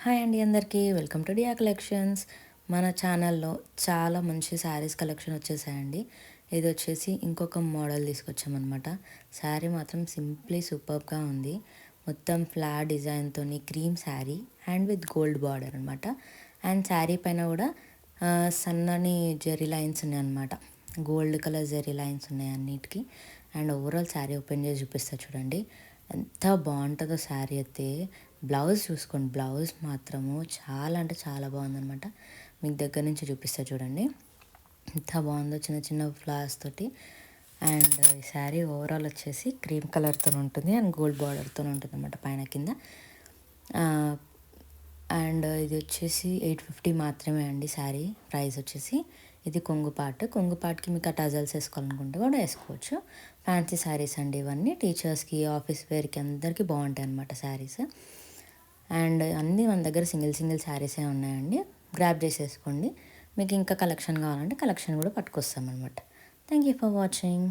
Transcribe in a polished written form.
Hi అండి అందరికీ welcome to డియా collections. మన ఛానల్లో చాలా మంచి శారీస్ కలెక్షన్ వచ్చేసాయండి. ఇది వచ్చేసి ఇంకొక మోడల్ తీసుకొచ్చామన్నమాట. శారీ మాత్రం సింప్లీ సూపర్గా ఉంది. మొత్తం ఫ్లాట్ డిజైన్తో cream sari and with gold border అనమాట. అండ్ శారీ పైన కూడా సన్నని జెరీ లైన్స్ ఉన్నాయి అనమాట. గోల్డ్ కలర్ జెరీ లైన్స్ ఉన్నాయి అన్నిటికీ. అండ్ ఓవరాల్ శారీ ఓపెన్ చేసి చూపిస్తా చూడండి. ఎంత బాగుంటుందో శారీ అయితే. బ్లౌజ్ చూసుకోండి, బ్లౌజ్ మాత్రము చాలా అంటే చాలా బాగుందనమాట. మీకు దగ్గర నుంచి చూపిస్తా చూడండి ఎంత బాగుందో, చిన్న చిన్న ఫ్లవర్స్ తోటి. అండ్ ఈ శారీ ఓవరాల్ వచ్చేసి క్రీమ్ కలర్తో ఉంటుంది అండ్ గోల్డ్ బార్డర్తో ఉంటుంది అనమాట పైన కింద. అండ్ ఇది వచ్చేసి 850 మాత్రమే అండి శారీ ప్రైస్ వచ్చేసి. ఇది కొంగుపాటుకి మీకు ఆ టజల్స్ వేసుకోవాలనుకుంటే కూడా వేసుకోవచ్చు. ఫ్యాన్సీ శారీస్ అండి ఇవన్నీ. టీచర్స్కి, ఆఫీస్ వేర్కి అందరికీ బాగుంటాయి అన్నమాట శారీస్. అండ్ అన్నీ మన దగ్గర సింగిల్ శారీసే ఉన్నాయండి. గ్రాప్ చేసేసుకోండి. మీకు ఇంకా కలెక్షన్ కావాలంటే కలెక్షన్ కూడా పట్టుకొస్తామన్నమాట. Thank you for watching.